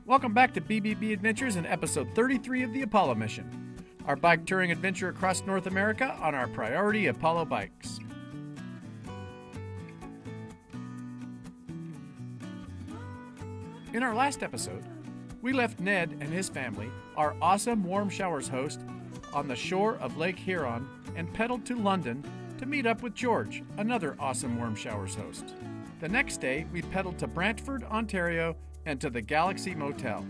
Welcome back to BBB Adventures in episode 33 of the Apollo mission, our bike touring adventure across North America on our Priority Apollo bikes. In our last episode, we left Ned and his family, our awesome Warm Showers host, on the shore of Lake Huron and pedaled to London to meet up with George, another awesome Warm Showers host. The next day, we pedaled to Brantford, Ontario, and to the Galaxy Motel.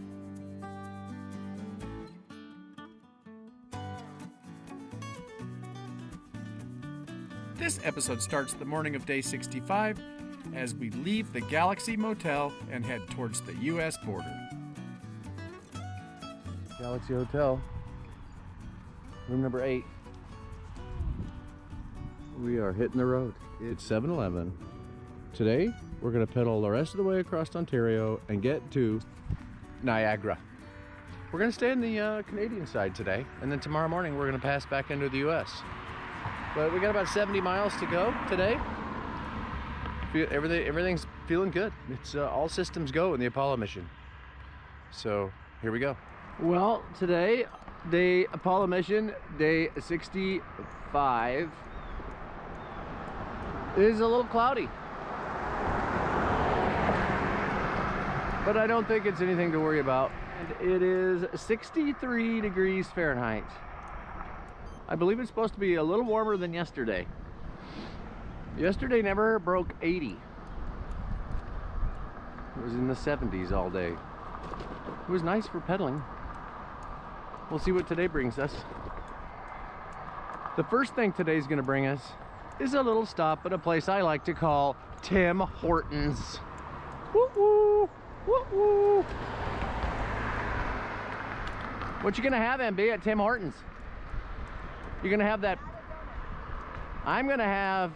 This episode starts the morning of day 65 as we leave the Galaxy Motel and head towards the U.S. border. Galaxy Hotel, room number 8. We are hitting the road. It's 7-Eleven. Today, we're going to pedal the rest of the way across Ontario and get to Niagara. We're going to stay in the Canadian side today, and then tomorrow morning we're going to pass back into the U.S. But we got about 70 miles to go today. Everything's feeling good. It's all systems go in the Apollo mission. So here we go. Well, today, Apollo mission, day 65, is a little cloudy. But I don't think it's anything to worry about. And it is 63 degrees Fahrenheit. I believe it's supposed to be a little warmer than yesterday. Yesterday never broke 80. It was in the 70s all day. It was nice for pedaling. We'll see what today brings us. The first thing today's gonna bring us is a little stop at a place I like to call Tim Hortons. Woo-woo! Woo-woo! What you gonna have, MB, at Tim Hortons? You're gonna have that... I'm gonna have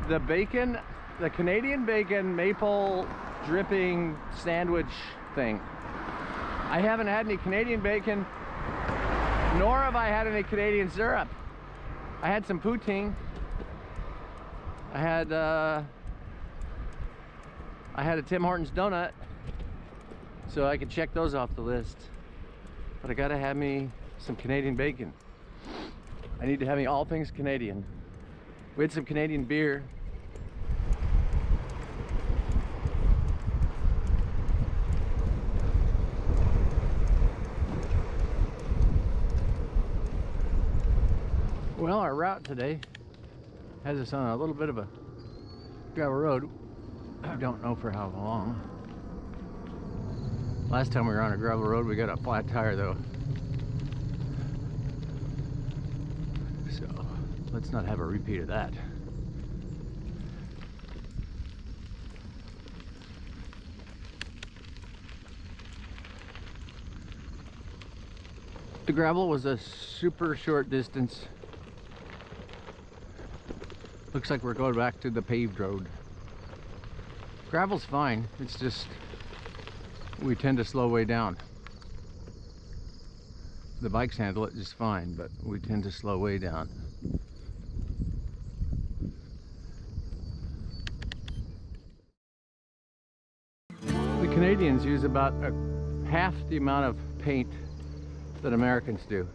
the bacon, the Canadian bacon maple dripping sandwich thing. I haven't had any Canadian bacon, nor have I had any Canadian syrup. I had some poutine. I had a Tim Hortons donut, so I could check those off the list. But I gotta have me some Canadian bacon. I need to have me all things Canadian. We had some Canadian beer. Well, our route today has us on a little bit of a gravel road. I don't know for how long. Last time we were on a gravel road, we got a flat tire though. So let's not have a repeat of that. The gravel was a super short distance. Looks like we're going back to the paved road. Gravel's fine, it's just we tend to slow way down. The bikes handle it just fine, but we tend to slow way down. The Canadians use about half the amount of paint that Americans do,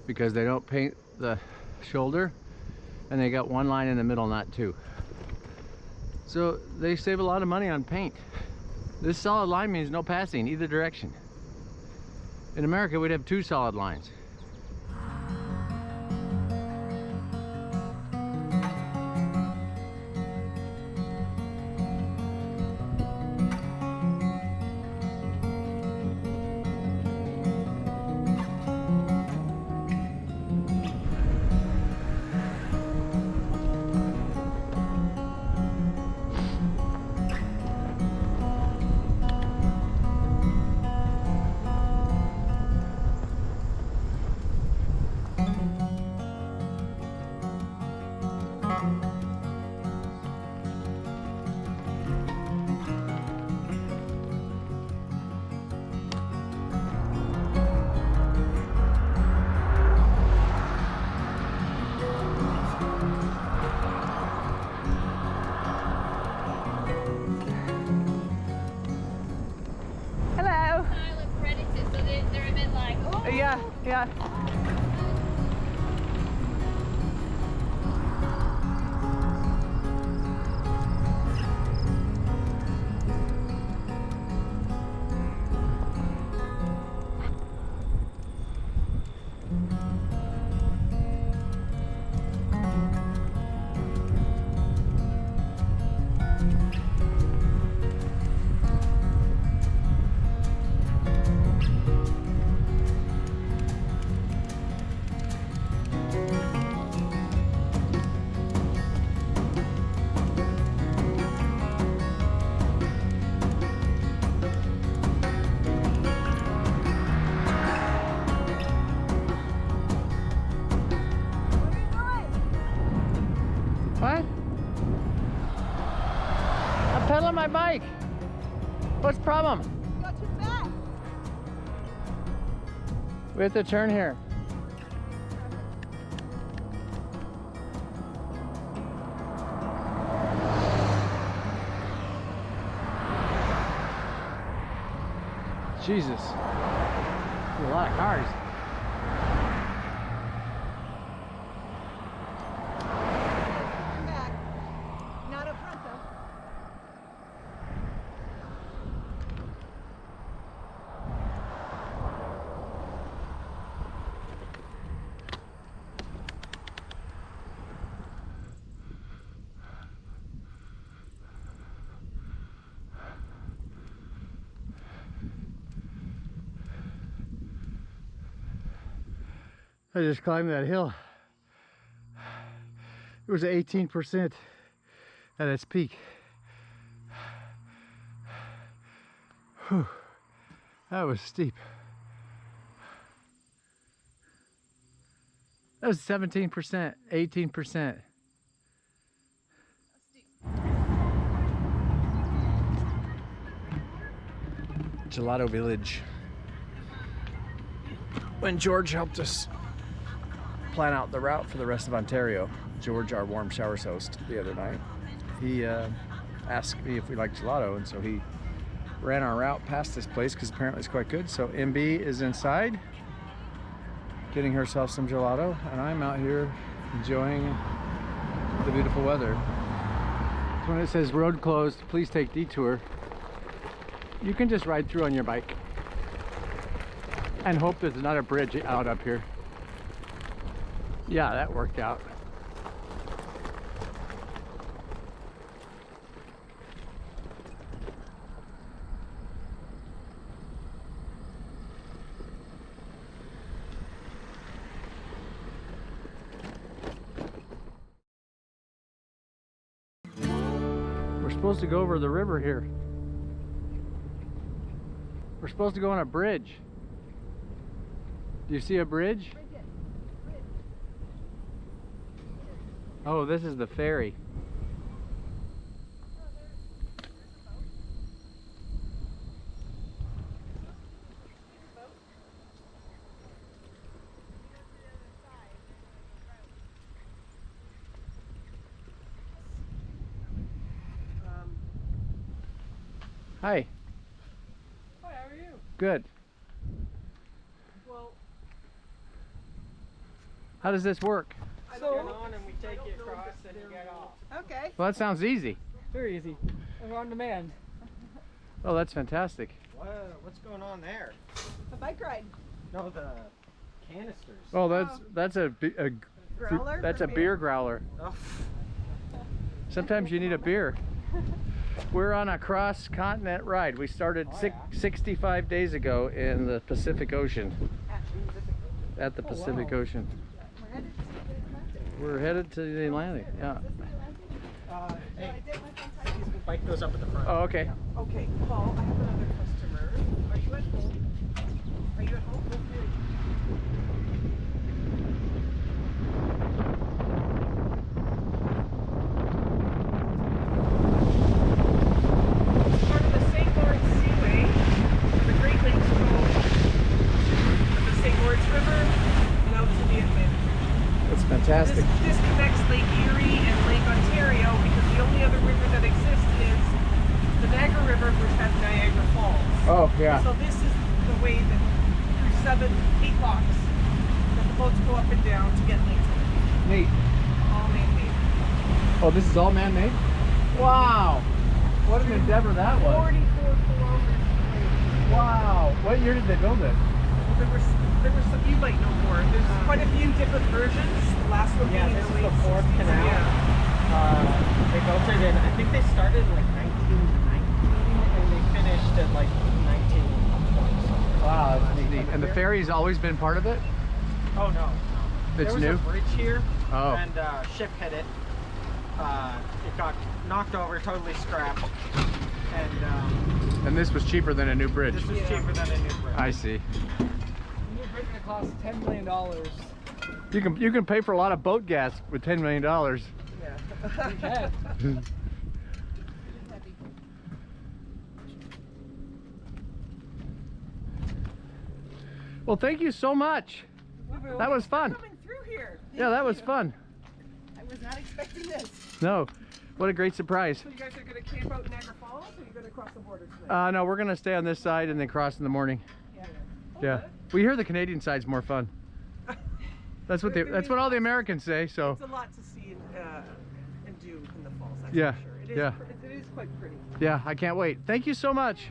because they don't paint the shoulder and they got one line in the middle, not two. So they save a lot of money on paint. This solid line means no passing either direction. In America, we'd have two solid lines. Yeah. What? I'm pedaling my bike. What's the problem? Got too fast. We have to turn here. Jesus. There's a lot of cars. Come back. Not up front though. I just climbed that hill. It was 18% at its peak. Whew. That was steep. That was 17%, 18%. Gelato Village. When George helped us plan out the route for the rest of Ontario, George, our Warm Showers host, the other night, he asked me if we liked gelato, and so he ran our route past this place because apparently it's quite good. So MB is inside getting herself some gelato, and I'm out here enjoying the beautiful weather. So when it says road closed, please take detour, you can just ride through on your bike and hope there's not a bridge out up here. Yeah, that worked out. We're supposed to go over the river here. We're supposed to go on a bridge. Do you see a bridge? Oh, this is the ferry. Hi. Hi, how are you? Good. Well, How does this work? get on and we take you across and you get off. Okay. Well, that sounds easy. Very easy. We're on demand. Oh, that's fantastic. What's going on there? A bike ride. No, the canisters. Oh, that's a Growler that's for a beer growler. Oh, Sometimes you need a beer. We're on a cross-continent ride. We started 65 days ago in the Pacific Ocean. At the Pacific Ocean. We're headed to the Atlantic. We're headed to the Atlantic, yeah. hey, bike goes up at the front. Oh, okay. Okay, Paul, I have another customer. Are you at home? Are you at home? Okay. It's part of the St. Lawrence Seaway, the Great Lakes go from the St. Lawrence River and out to the Atlantic. That's fantastic. This connects Lake Erie and Lake Ontario because the only other river that exists is the Niagara River, which has Niagara Falls. Oh, yeah. So this is the way that through 8 locks boats go up and down to get linked. Neat. All man-made. Oh, this is all man-made? Wow. What an endeavor that was. 44 kilometers. Wow. What year did they build it? There were some, you might know more. There's quite a few different versions. The last one Yeah, being this in is the the late fourth 60s. canal. Yeah. They built it in, I think they started in like 1919 and they finished at like 1920. Wow, that's neat. And the ferry's always been part of it? Oh no. It's there was new? a bridge here, Oh. and ship hit it. It got knocked over, totally scrapped, and And this was cheaper than a new bridge. this was cheaper than a new bridge. I see. New bridge gonna cost $10 million. You can pay for a lot of boat gas with $10 million. Yeah. You can. Well, thank you so much. That was fun. Coming through here. Yeah, that was fun. I was not expecting this. No, what a great surprise. So you guys are going to camp out in Niagara Falls, or are you going to cross the border tonight? No, we're gonna stay on this side and then cross in the morning. Yeah. Yeah, we hear the Canadian side's more fun. That's what that's what all the Americans say. So It's a lot to see and do in the falls. That's Yeah, for sure. It is, yeah. It is quite pretty. yeah, I can't wait. Thank you so much.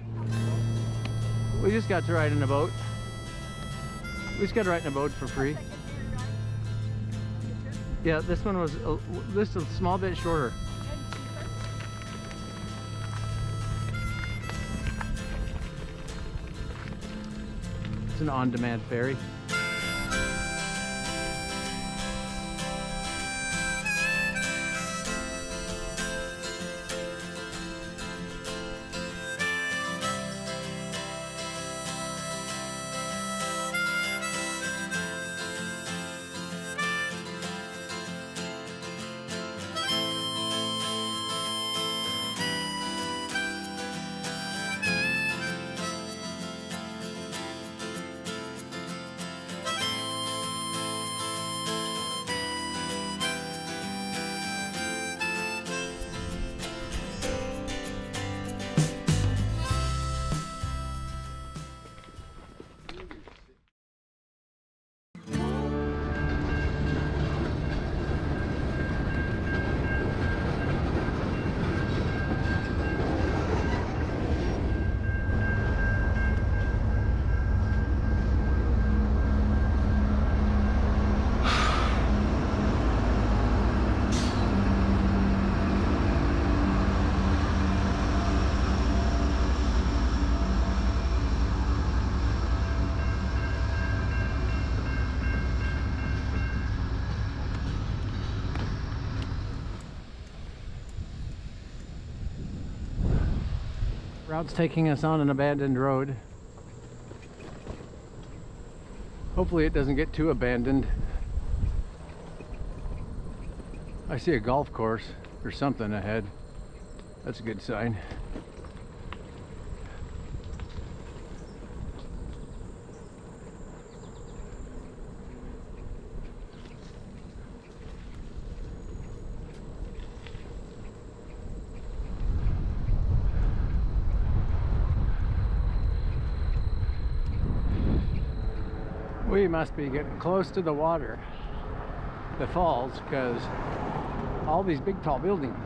We just got to ride in a boat. We just got to ride in a boat for free. Yeah, this one was this is a small bit shorter. It's an on-demand ferry. Route's taking us on an abandoned road. Hopefully it doesn't get too abandoned. I see a golf course or something ahead. That's a good sign. We must be getting close to the water, the falls, because all these big tall buildings.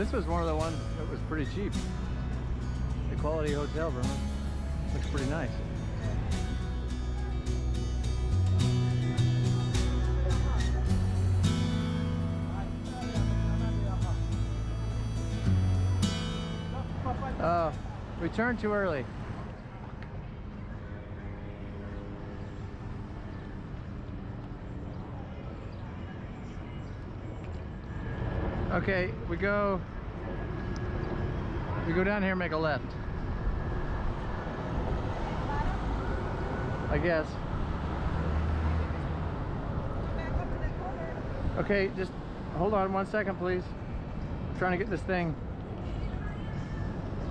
This was one of the ones that was pretty cheap. The Quality Hotel room looks pretty nice. Oh, we turned too early. Okay, we go down here and make a left. I guess. Okay, just hold on 1 second, please. I'm trying to get this thing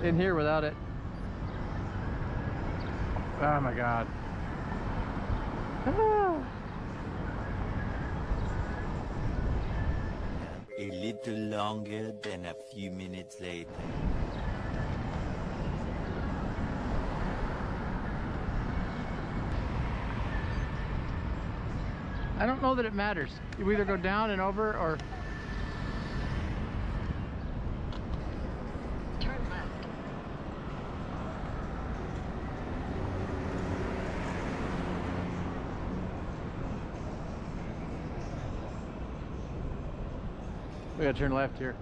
in here without it. Oh my God. Ah. A little longer than a few minutes later. I don't know that it matters. You either go down and over or... Turn left. We gotta turn left here.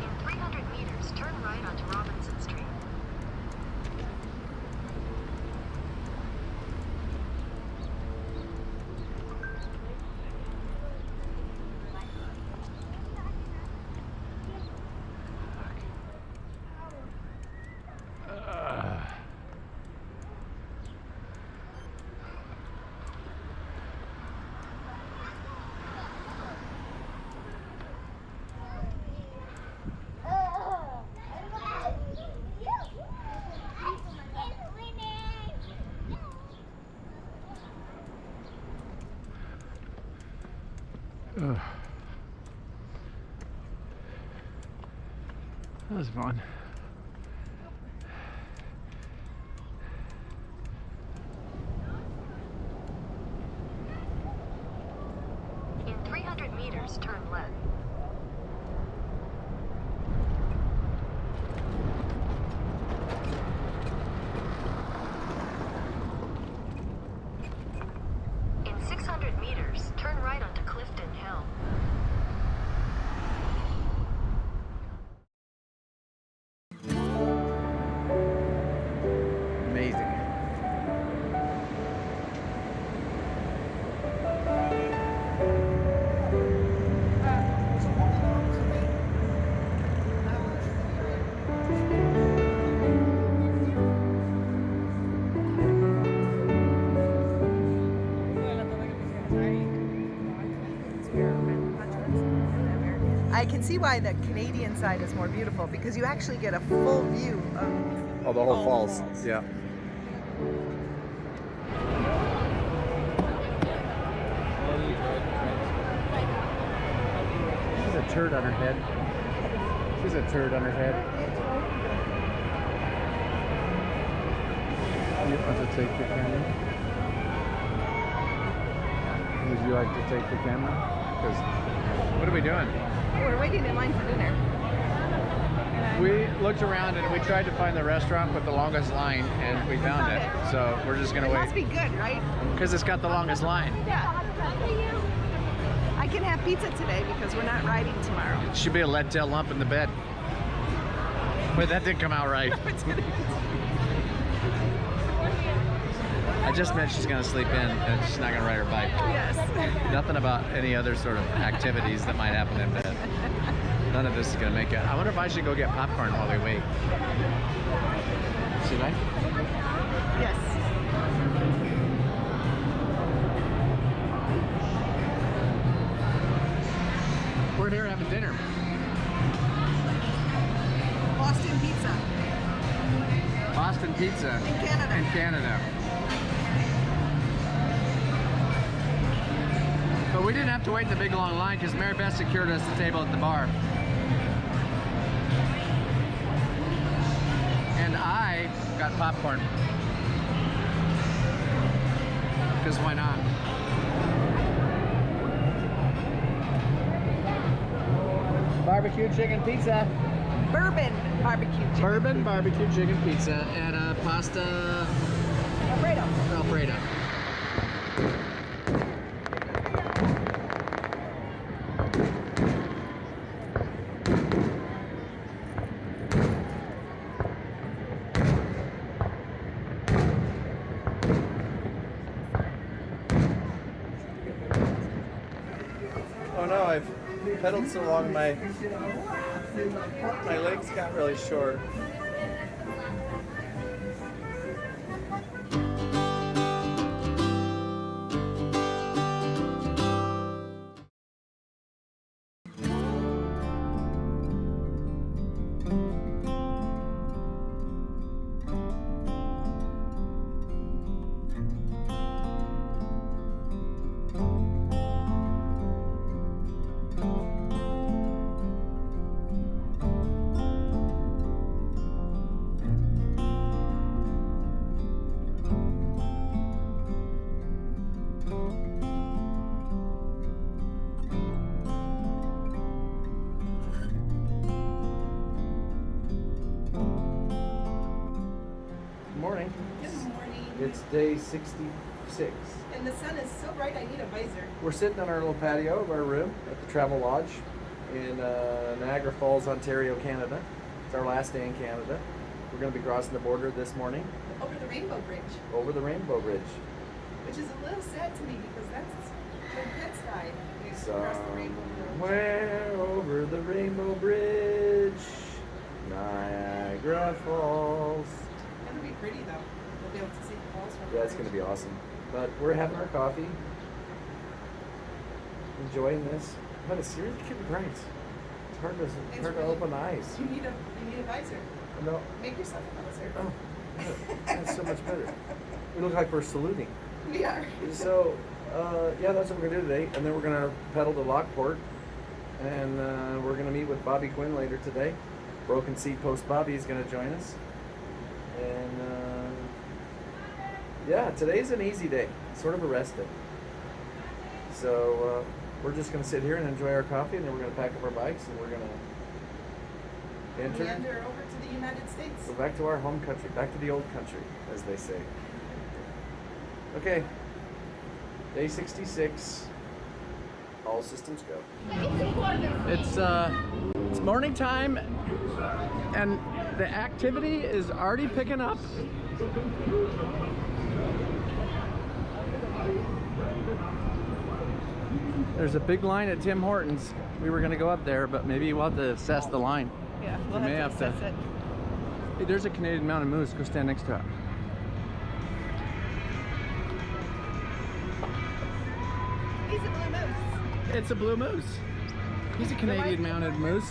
In 300 meters, turn right onto Robinson Street. Ugh. That was fun. In 300 meters, turn left. In 600 meters, turn right onto Clifton Hill. Amazing. I can see why the Canadian side is more beautiful because you actually get a full view of Oh, the whole falls. Yeah. She's a turd on her head. She's a turd on her head. You want to take the camera? Would you like to take the camera? Because what are we doing? we're waiting in line for dinner. We looked around and we tried to find the restaurant with the longest line, and we found it. So we're just gonna It wait. must be good, right? Because it's got the longest line. Yeah. I can have pizza today because we're not riding tomorrow. It should be a lead tail lump in the bed. Wait, that didn't come out right. I just meant she's gonna sleep in and she's not gonna ride her bike. Yes. Nothing about any other sort of activities that might happen in bed. None of this is gonna make it. I wonder if I should go get popcorn while we wait. Should I? Yes. We're here having dinner. Boston pizza Boston pizza in Canada. in Canada. we didn't have to wait in the big long line because Mary Beth secured us the table at the bar. And I got popcorn. Because why not? Barbecue chicken pizza. Bourbon barbecue chicken. Bourbon barbecue chicken pizza and a pasta Alfredo. Alfredo. Oh no, I've pedaled so long my legs got really short. Morning. Good morning. It's day 66. And the sun is so bright, I need a visor. We're sitting on our little patio of our room at the Travel Lodge in Niagara Falls, Ontario, Canada. It's our last day in Canada. We're going to be crossing the border this morning Over the Rainbow Bridge, over the Rainbow Bridge. which is a little sad to me because that's when Pets died. We used to cross the Rainbow Bridge. Somewhere over the Rainbow Bridge, Niagara Falls. It'll be pretty though. We'll be able to see the falls from the Yeah, it's going to bridge. be awesome. But we're having our coffee, enjoying this. But it's really getting bright. It's hard to, It's hard to really- open eyes. You need a visor. No, Make yourself a visor. oh, that's so much better. We look like we're saluting. We are. So, yeah, that's what we're gonna do today. And then we're gonna pedal to Lockport, and we're gonna meet with Bobby Quinn later today. Broken Seat Post Bobby is gonna join us. And yeah, today's an easy day, sort of a rest day. So we're just gonna sit here and enjoy our coffee, and then we're gonna pack up our bikes, and we're gonna Meander over to the United States. go back to our home country, back to the old country, as they say. Okay, day 66. All systems go. It's morning time, and the activity is already picking up. There's a big line at Tim Hortons. We were gonna go up there, but maybe we'll have to assess the line. Yeah, we'll We may have to have to- assess it. Hey, there's a Canadian mountain moose. Go stand next to it. He's a blue moose. It's a blue moose. He's a Canadian mounted moose.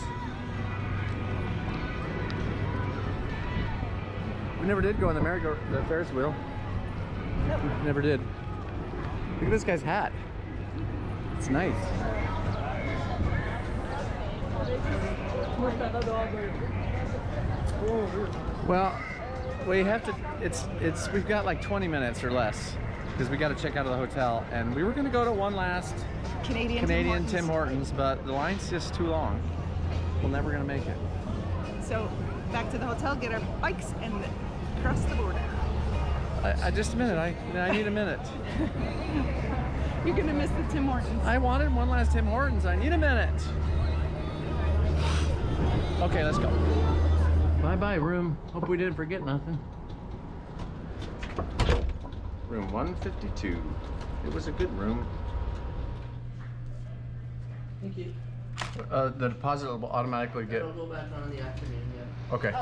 We never did go on the Ferris wheel. Nope. Never did. Look at this guy's hat. It's nice. Well, we have to. We've got like 20 minutes or less because we got to check out of the hotel, and we were going to go to one last Canadian Tim Hortons, but the line's just too long. We're never going to make it. So back to the hotel, get our bikes, and cross the border. Just a minute. I need a minute. You're gonna miss the Tim Hortons. I wanted one last Tim Hortons. I need a minute. Okay, let's go. Bye-bye, room. Hope we didn't forget nothing. Room 152. It was a good room. Thank you. The deposit will automatically get. It'll go back on in the afternoon, yeah. Okay.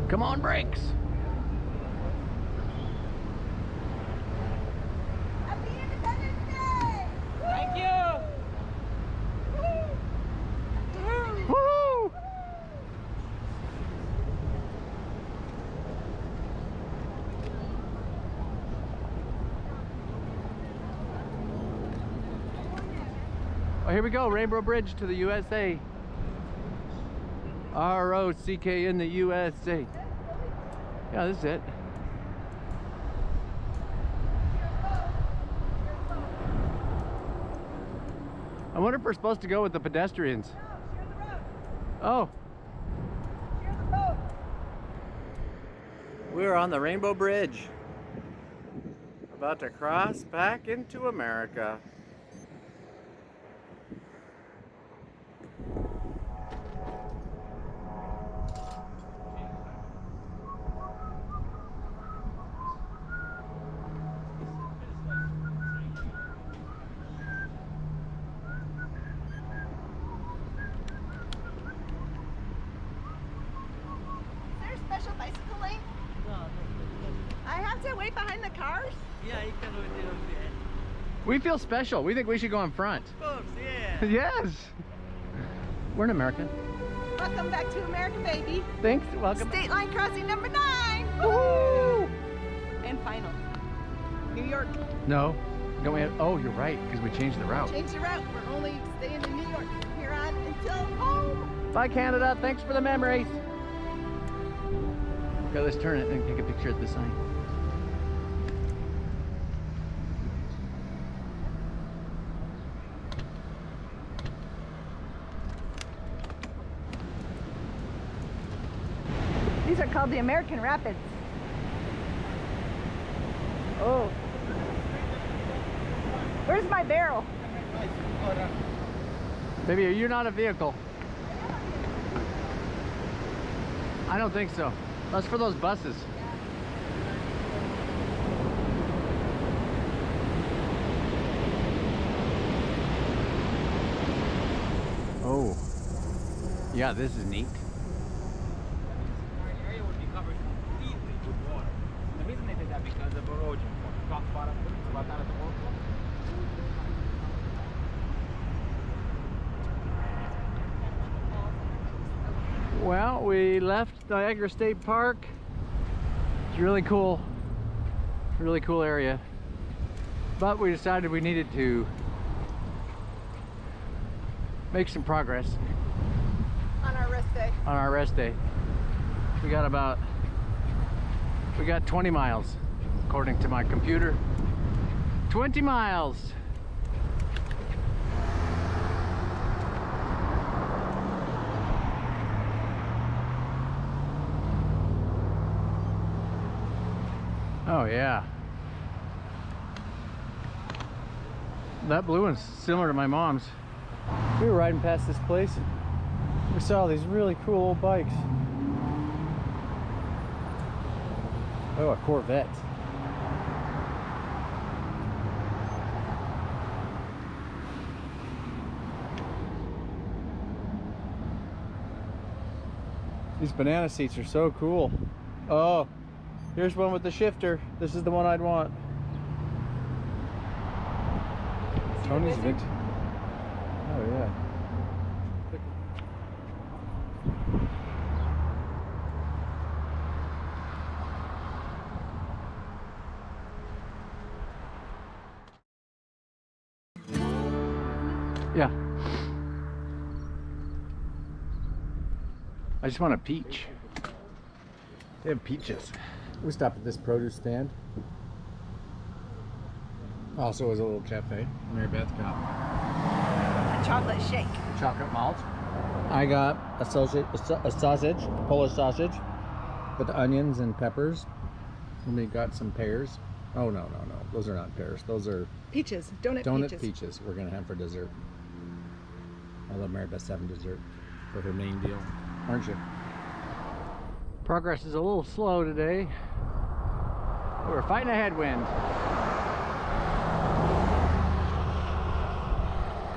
Come on, brakes. Oh, here we go, Rainbow Bridge to the USA. R-O-C-K in the USA. Yeah, this is it. I wonder if we're supposed to go with the pedestrians. Oh. We're on the Rainbow Bridge. About to cross back into America. Special bicycle lane? No. I have to wait behind the cars? Yeah, you can wait there. We feel special. We think we should go in front. Of course, yeah. Yes. We're in America. Welcome back to America, baby. Thanks. Welcome. State line crossing number 9. Woohoo! And final. New York. No. Don't we have, oh, you're right, because we changed the route. Change the route. We're only staying in New York from here on until home. Bye, Canada. Thanks for the memories. Okay, let's turn it and take a picture at the sign. These are called the American Rapids. Oh. Where's my barrel? Baby, you're not a vehicle. I don't think so. That's for those buses. Oh. Yeah, this is neat. The area would be covered completely with water. The reason they did that because of erosion. Talk about that at the boat. Well, we left Niagara State Park. It's really cool area. But we decided we needed to make some progress On our rest day. on our rest day. We got 20 miles, according to my computer. 20 miles. Oh yeah. That blue one's similar to my mom's. We were riding past this place. We saw these really cool old bikes. Oh, a Corvette. These banana seats are so cool. Oh, here's one with the shifter. This is the one I'd want. Tony's vintage. Oh yeah. Yeah. I just want a peach. They have peaches. We stopped at this produce stand. Also is a little cafe. Mary Beth got A chocolate shake. chocolate malt. I got a sausage, Polish sausage with onions and peppers. And we got some pears. Oh no. Those are not pears. Those are Peaches. Donut donut peaches we're gonna have for dessert. I love Mary Beth's having dessert for her main deal, aren't you? Progress is a little slow today. We're fighting a headwind.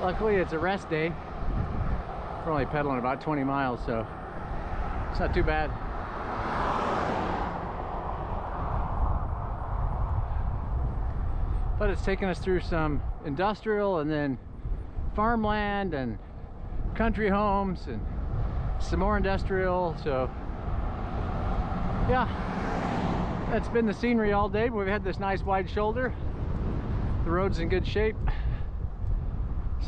Luckily it's a rest day. We're only pedaling about 20 miles, so it's not too bad. But it's taken us through some industrial and then farmland and country homes and some more industrial, so yeah, that's been the scenery all day. We've had this nice wide shoulder. The road's in good shape.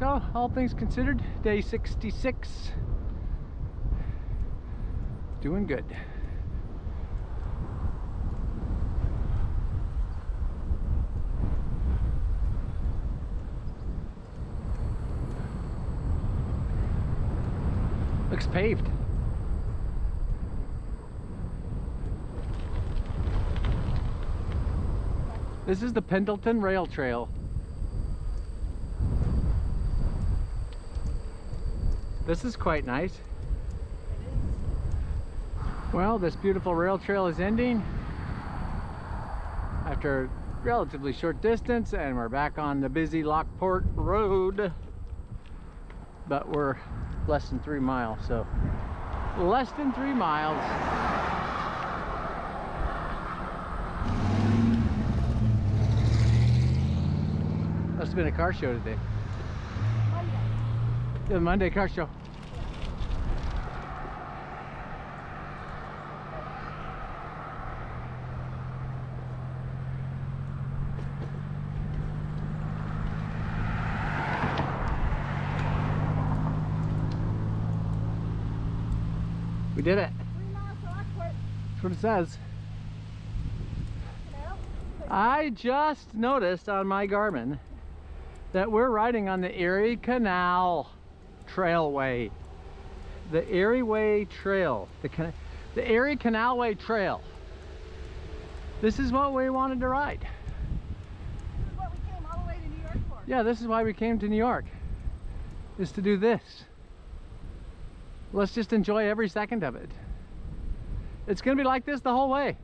So, all things considered, day 66. Doing good. Looks paved. This is the Pendleton Rail Trail. This is quite nice. Well, this beautiful rail trail is ending after a relatively short distance, and we're back on the busy Lockport Road. But we're less than 3 miles, so less than 3 miles. Must have been a car show today. Monday. The Monday car show. We did it. 3 miles to Lockport. That's what it says. I just noticed on my Garmin that we're riding on the Erie Canal Trailway. The Erie Way Trail. The Erie Canalway Trail. This is what we wanted to ride. This is what we came all the way to New York for. Yeah, this is why we came to New York. Is to do this. Let's just enjoy every second of it. It's gonna be like this the whole way.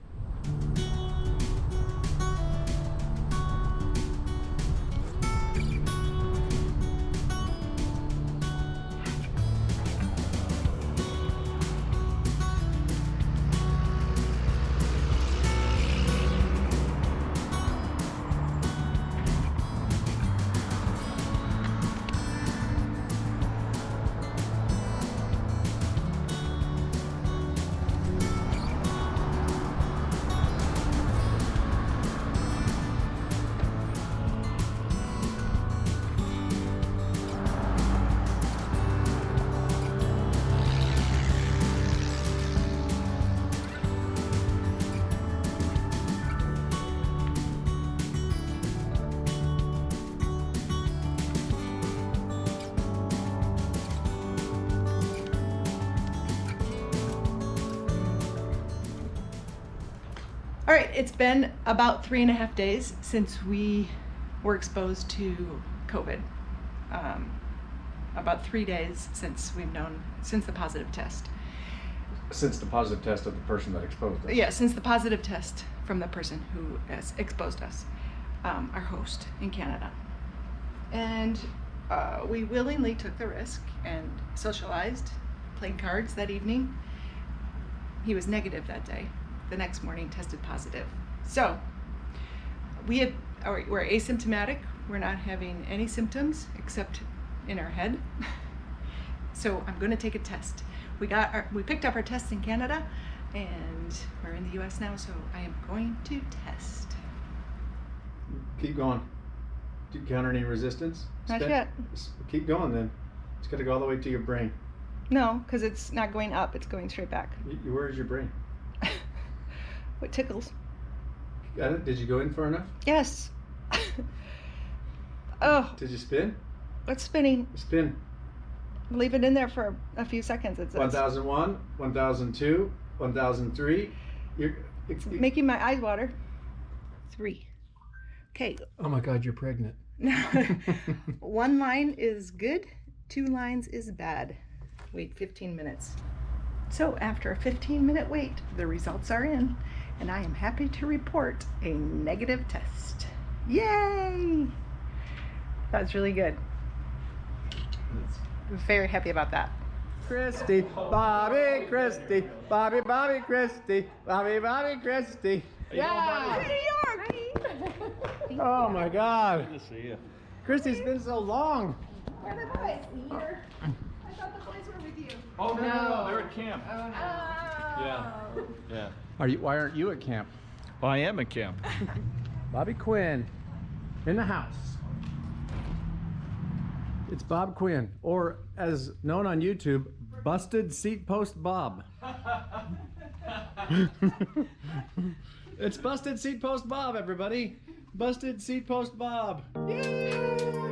All right, it's been about 3.5 days since we were exposed to COVID. About 3 days since the positive test. Since the positive test of the person that exposed us. Yeah, since the positive test from the person who has exposed us, our host in Canada. And we willingly took the risk and socialized, played cards that evening. He was negative that day. The next morning tested positive. So we're asymptomatic. We're not having any symptoms except in our head. So I'm going to take a test. We picked up our tests in Canada, and we're in the US now, so I am going to test. Keep going. Do you counter any resistance? Not yet. Keep going then. It's got to go all the way to your brain. No, because it's not going up, it's going straight back. Where's your brain? What tickles? Got it? Did you go in far enough? Yes. Oh. Did you spin? What's spinning? Spin. Leave it in there for a few seconds. It's 1001, 1002, 1003. It's making my eyes water. 3. Okay. Oh my God, you're pregnant. 1 line is good, 2 lines is bad. Wait 15 minutes. So after a 15-minute wait, the results are in, and I am happy to report a negative test. Yay! That's really good. I'm very happy about that. Christy, Bobby Christy, Bobby Christy, Bobby Christy. Yeah! New York! Oh my God. Good to see you. Christy's been so long. Where are the boys? Here. I thought the boys were with you. Oh no, they're at camp. Oh, no. Yeah. Yeah. Why aren't you at camp? Well, I am at camp. Bobby Quinn in the house. It's Bob Quinn, or as known on YouTube, Busted Seat Post Bob. It's Busted Seat Post Bob, everybody. Busted Seat Post Bob. Yay!